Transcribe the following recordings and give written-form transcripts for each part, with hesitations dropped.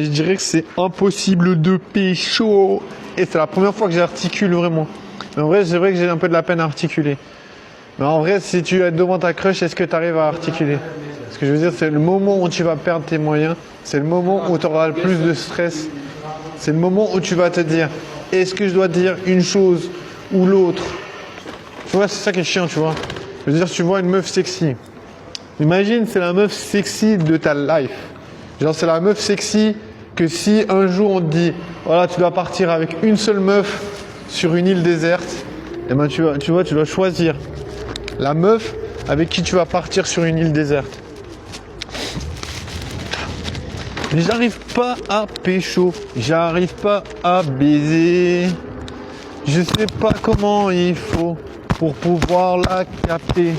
Je dirais que c'est impossible de pécho. Et c'est la première fois que j'articule vraiment. Mais en vrai, c'est vrai que j'ai un peu de la peine à articuler. Mais en vrai, si tu es devant ta crush, est-ce que tu arrives à articuler? Ce que je veux dire, c'est le moment où tu vas perdre tes moyens. C'est le moment où tu auras le plus de stress. C'est le moment où tu vas te dire, est-ce que je dois dire une chose ou l'autre? Tu vois, c'est ça qui est chiant, tu vois. Je veux dire, tu vois une meuf sexy. Imagine, c'est la meuf sexy de ta life. Genre, c'est la meuf sexy que si un jour on te dit, voilà, tu dois partir avec une seule meuf sur une île déserte, et ben tu dois choisir la meuf avec qui tu vas partir sur une île déserte. Mais j'arrive pas à pécho, j'arrive pas à baiser. Je sais pas comment il faut pour pouvoir la capter.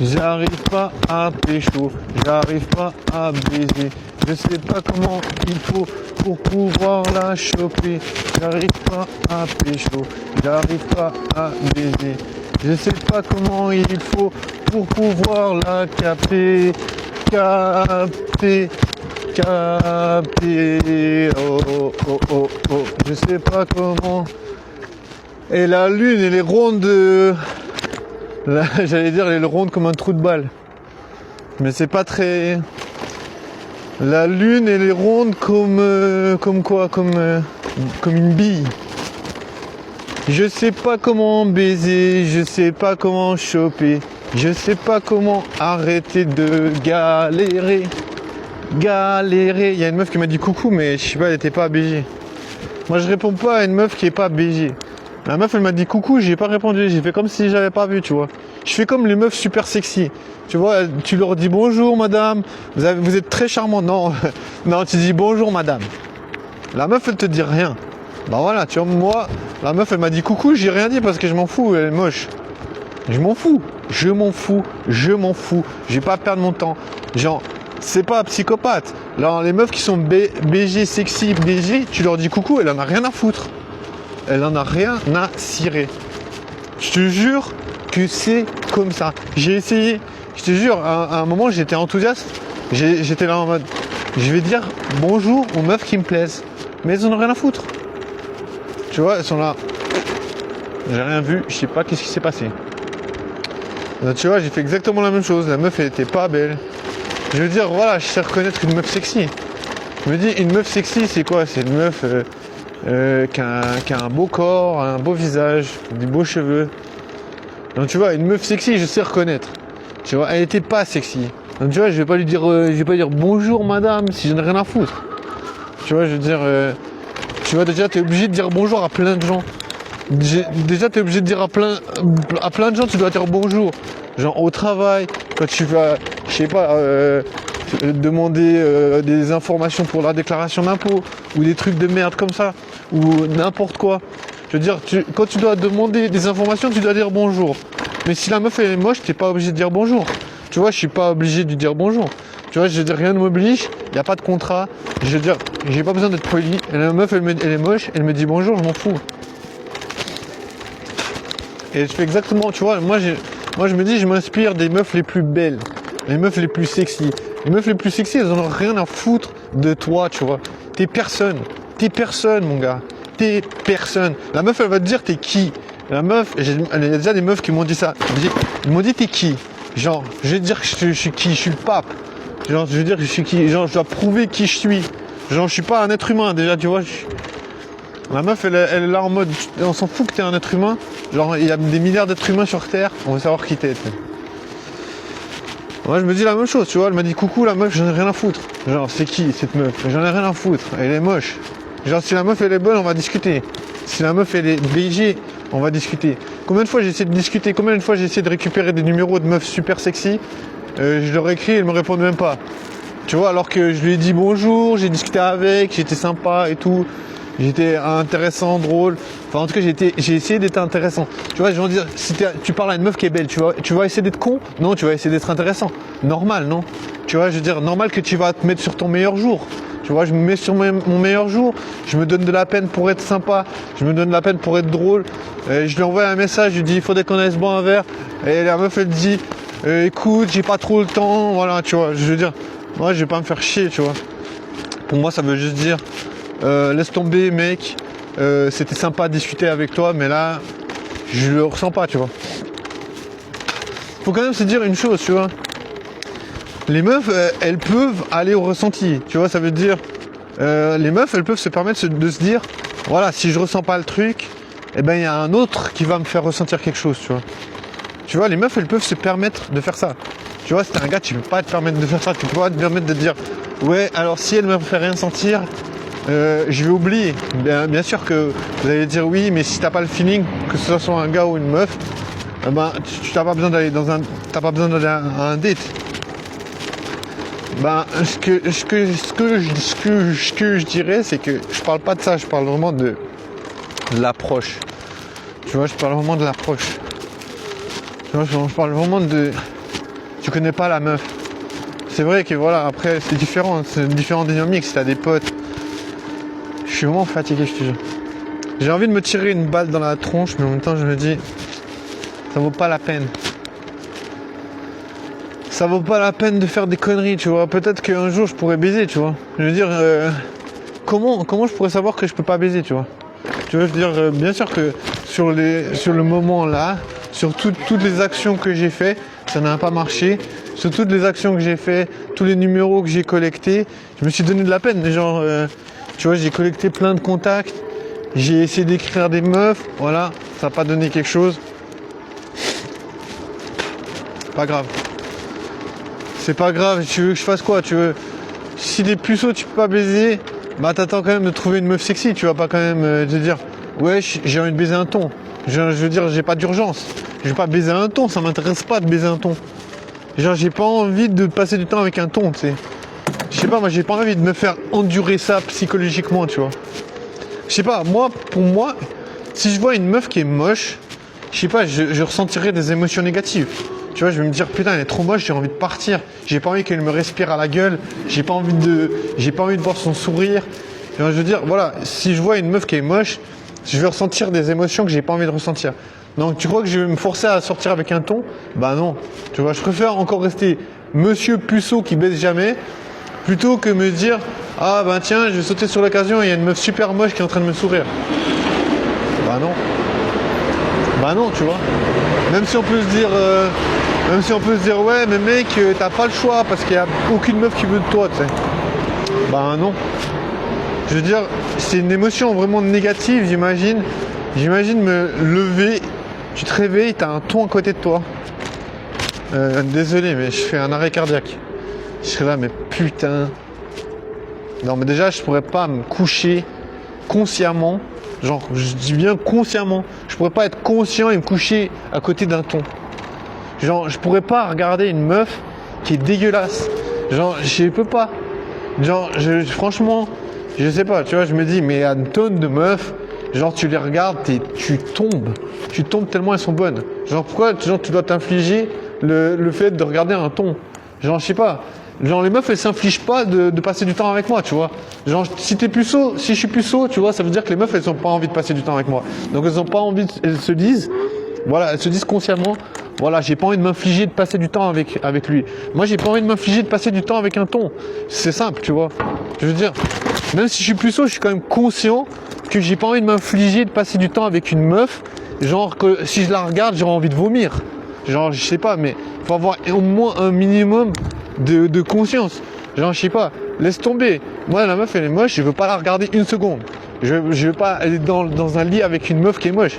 J'arrive pas à pécho, j'arrive pas à baiser. Je sais pas comment il faut pour pouvoir la choper. J'arrive pas à pécho, j'arrive pas à baiser. Je sais pas comment il faut pour pouvoir la capter. Capter, capter. Oh, oh, oh, oh, oh. Je sais pas comment. Et la lune, elle est ronde. Là, j'allais dire, elle est ronde comme un trou de balle. Mais c'est pas très... La lune, elle est ronde comme quoi? Comme une bille. Je sais pas comment baiser, je sais pas comment choper. Je sais pas comment arrêter de galérer. Galérer. Il y a une meuf qui m'a dit coucou, mais je sais pas, elle était pas BG. Moi, je réponds pas à une meuf qui est pas BG. La meuf, elle m'a dit coucou, j'ai pas répondu, j'ai fait comme si j'avais pas vu, tu vois. Je fais comme les meufs super sexy. Tu vois, tu leur dis bonjour madame, vous êtes très charmant. Non, non, tu dis bonjour madame. La meuf, elle te dit rien. Bah voilà, tu vois, moi, la meuf, elle m'a dit coucou, j'ai rien dit parce que je m'en fous, elle est moche. Je m'en fous, je m'en fous, je m'en fous. Je vais pas perdre mon temps. Genre, c'est pas un psychopathe. Là, les meufs qui sont BG, sexy, BG, tu leur dis coucou, elle en a rien à foutre. Elle en a rien à cirer. Je te jure que c'est comme ça. J'ai essayé, je te jure, à un moment j'étais enthousiaste. J'étais là en mode, je vais dire bonjour aux meufs qui me plaisent. Mais elles en ont rien à foutre. Tu vois, elles sont là. J'ai rien vu, je sais pas qu'est-ce qui s'est passé. Donc, tu vois, j'ai fait exactement la même chose. La meuf, elle était pas belle. Je veux dire, voilà, je sais reconnaître une meuf sexy. Je me dis, une meuf sexy, c'est quoi? C'est une meuf... qui a un beau corps, un beau visage, des beaux cheveux. Donc tu vois, une meuf sexy, je sais reconnaître. Tu vois, elle était pas sexy. Donc tu vois, je vais pas dire bonjour madame si j'en ai rien à foutre. Tu vois, je veux dire, tu vois, déjà t'es obligé de dire bonjour à plein de gens. Déjà t'es obligé de dire à plein de gens, tu dois dire bonjour. Genre au travail, quand tu vas, je sais pas, demander des informations pour la déclaration d'impôt ou des trucs de merde comme ça ou n'importe quoi. Je veux dire, quand tu dois demander des informations, tu dois dire bonjour. Mais si la meuf elle est moche, t'es pas obligé de dire bonjour. Tu vois, je suis pas obligé de lui dire bonjour. Tu vois, je veux dire, rien ne m'oblige, il n'y a pas de contrat. Je veux dire, j'ai pas besoin d'être poli. Et la meuf elle est moche, elle me dit bonjour, je m'en fous. Et je fais exactement, tu vois, moi je me dis, je m'inspire des meufs les plus belles, les meufs les plus sexy. Les meufs les plus sexy, elles en ont rien à foutre de toi, tu vois. T'es personne, mon gars. T'es personne. La meuf, elle va te dire t'es qui. La meuf, il y a déjà des meufs qui m'ont dit ça. Ils m'ont dit t'es qui. Genre, je vais te dire que je suis qui, je suis le pape. Genre, je veux dire que je suis qui. Genre, je dois prouver qui je suis. Genre, je suis pas un être humain déjà, tu vois. La meuf, elle est là en mode, on s'en fout que t'es un être humain. Genre, il y a des milliards d'êtres humains sur Terre, on veut savoir qui t'es. Moi, je me dis la même chose, tu vois. Elle m'a dit coucou, la meuf, j'en ai rien à foutre. Genre, c'est qui cette meuf? J'en ai rien à foutre. Elle est moche. Genre, si la meuf, elle est bonne, on va discuter. Si la meuf, elle est BG, on va discuter. Combien de fois j'ai essayé de discuter? Combien de fois j'ai essayé de récupérer des numéros de meufs super sexy? Je leur ai écrit, elle me répondent même pas. Tu vois, alors que je lui ai dit bonjour, j'ai discuté avec, j'étais sympa et tout. J'étais intéressant, drôle. Enfin, en tout cas, j'ai essayé d'être intéressant. Tu vois, je veux dire, si tu parles à une meuf qui est belle, tu vas essayer d'être con? Non, tu vas essayer d'être intéressant. Normal, non? Tu vois, je veux dire, normal que tu vas te mettre sur ton meilleur jour. Tu vois, je me mets sur mon meilleur jour. Je me donne de la peine pour être sympa. Je me donne de la peine pour être drôle. Je lui envoie un message, je lui dis, il faudrait qu'on aille se boire un verre. Et la meuf, elle dit, écoute, j'ai pas trop le temps. Voilà, tu vois, je veux dire, moi, je vais pas me faire chier, tu vois. Pour moi, ça veut juste dire laisse tomber, mec. C'était sympa de discuter avec toi, mais là, je le ressens pas, tu vois. Faut quand même se dire une chose, tu vois. Les meufs, elles peuvent aller au ressenti, tu vois. Ça veut dire, les meufs, elles peuvent se permettre de se dire, voilà, si je ressens pas le truc, eh ben il y a un autre qui va me faire ressentir quelque chose, tu vois. Tu vois, les meufs, elles peuvent se permettre de faire ça. Tu vois, si t'es un gars, tu peux pas te permettre de faire ça. Tu peux pas te permettre de dire, ouais, alors si elle me fait rien sentir, je vais oublier. Bien sûr que vous allez dire oui, mais si t'as pas le feeling, que ce soit un gars ou une meuf, ben tu n'as pas besoin d'aller à un date. Ben ce que je dirais, c'est que je parle pas de ça, je parle vraiment de l'approche. Tu vois, je parle vraiment de l'approche. Tu vois, je parle vraiment de, tu connais pas la meuf. C'est vrai que voilà, après c'est différent, c'est une différente dynamique. Si t'as des potes, je suis vraiment fatigué, je te jure. J'ai envie de me tirer une balle dans la tronche, mais en même temps je me dis, ça vaut pas la peine. Ça vaut pas la peine de faire des conneries, tu vois. Peut-être qu'un jour je pourrais baiser, tu vois. Je veux dire, comment je pourrais savoir que je peux pas baiser, tu vois. Tu vois, je veux dire, bien sûr que sur le moment là, sur toutes les actions que j'ai fait, ça n'a pas marché. Sur toutes les actions que j'ai fait, tous les numéros que j'ai collectés, je me suis donné de la peine. Genre, tu vois, j'ai collecté plein de contacts, j'ai essayé d'écrire des meufs, voilà, ça n'a pas donné quelque chose. Pas grave. C'est pas grave, tu veux que je fasse quoi? Tu veux. Si t'es puceau, tu peux pas baiser, bah t'attends quand même de trouver une meuf sexy, tu vas pas quand même te dire ouais, j'ai envie de baiser un ton. Je veux dire, j'ai pas d'urgence. Je vais pas baiser un ton, ça m'intéresse pas de baiser un ton. Genre, j'ai pas envie de passer du temps avec un ton, tu sais. Je sais pas, moi j'ai pas envie de me faire endurer ça psychologiquement, tu vois. Je sais pas, pour moi, si je vois une meuf qui est moche, je sais pas, je ressentirais des émotions négatives. Tu vois, je vais me dire, putain, elle est trop moche, j'ai envie de partir. J'ai pas envie qu'elle me respire à la gueule. J'ai pas envie de voir son sourire. Je veux dire, voilà, si je vois une meuf qui est moche, je vais ressentir des émotions que j'ai pas envie de ressentir. Donc, tu crois que je vais me forcer à sortir avec un ton? Bah non. Tu vois, je préfère encore rester monsieur puceau qui baise jamais, plutôt que me dire, ah ben tiens, je vais sauter sur l'occasion, il y a une meuf super moche qui est en train de me sourire. Bah non. Bah non, tu vois. Même si on peut se dire, ouais, mais mec, t'as pas le choix parce qu'il y a aucune meuf qui veut de toi, tu sais. Bah non. Je veux dire, c'est une émotion vraiment négative, j'imagine. J'imagine me lever, tu te réveilles, t'as un ton à côté de toi. Désolé, mais je fais un arrêt cardiaque. Je serais là, mais putain. Non, mais déjà, je pourrais pas me coucher consciemment. Genre, je dis bien consciemment. Je pourrais pas être conscient et me coucher à côté d'un ton. Genre, je pourrais pas regarder une meuf qui est dégueulasse. Genre, je peux pas. Genre, franchement, je sais pas, tu vois, je me dis, mais il y a une tonne de meufs, genre, tu les regardes et tu tombes. Tu tombes tellement elles sont bonnes. Genre, pourquoi tu dois t'infliger le fait de regarder un ton? Genre, je sais pas. Genre, les meufs, elles s'infligent pas de passer du temps avec moi, tu vois. Genre, si je suis puceau, tu vois, ça veut dire que les meufs, elles ont pas envie de passer du temps avec moi. Donc, elles ont pas envie, elles se disent consciemment, voilà, j'ai pas envie de m'infliger de passer du temps avec lui. Moi, j'ai pas envie de m'infliger de passer du temps avec un ton. C'est simple, tu vois. Je veux dire, même si je suis puceau, je suis quand même conscient que j'ai pas envie de m'infliger de passer du temps avec une meuf. Genre, que si je la regarde, j'aurais envie de vomir. Genre, je sais pas, mais faut avoir au moins un minimum de conscience. Genre, je sais pas, laisse tomber. Moi, la meuf, elle est moche, je veux pas la regarder une seconde. Je veux pas aller dans un lit avec une meuf qui est moche.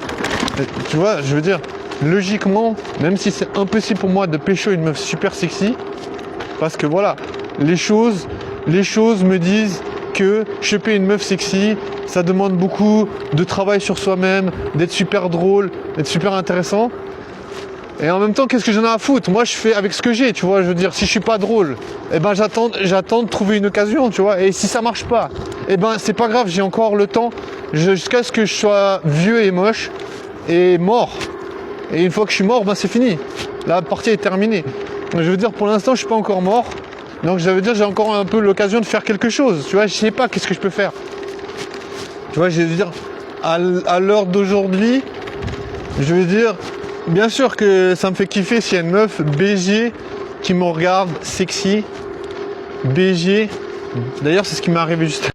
Tu vois, je veux dire, logiquement, même si c'est impossible pour moi de pécho une meuf super sexy, parce que voilà, les choses me disent que choper une meuf sexy, ça demande beaucoup de travail sur soi-même, d'être super drôle, d'être super intéressant. Et en même temps, qu'est-ce que j'en ai à foutre? Moi, je fais avec ce que j'ai, tu vois. Je veux dire, si je suis pas drôle, eh ben j'attends de trouver une occasion, tu vois. Et si ça marche pas, eh ben c'est pas grave, j'ai encore le temps jusqu'à ce que je sois vieux et moche et mort. Et une fois que je suis mort, ben c'est fini. La partie est terminée. Je veux dire, pour l'instant, je suis pas encore mort. Donc, ça veut dire, j'ai encore un peu l'occasion de faire quelque chose. Tu vois, je sais pas qu'est-ce que je peux faire. Tu vois, je veux dire, à l'heure d'aujourd'hui, je veux dire, bien sûr que ça me fait kiffer s'il y a une meuf BG qui me regarde sexy, BG, D'ailleurs, c'est ce qui m'est arrivé juste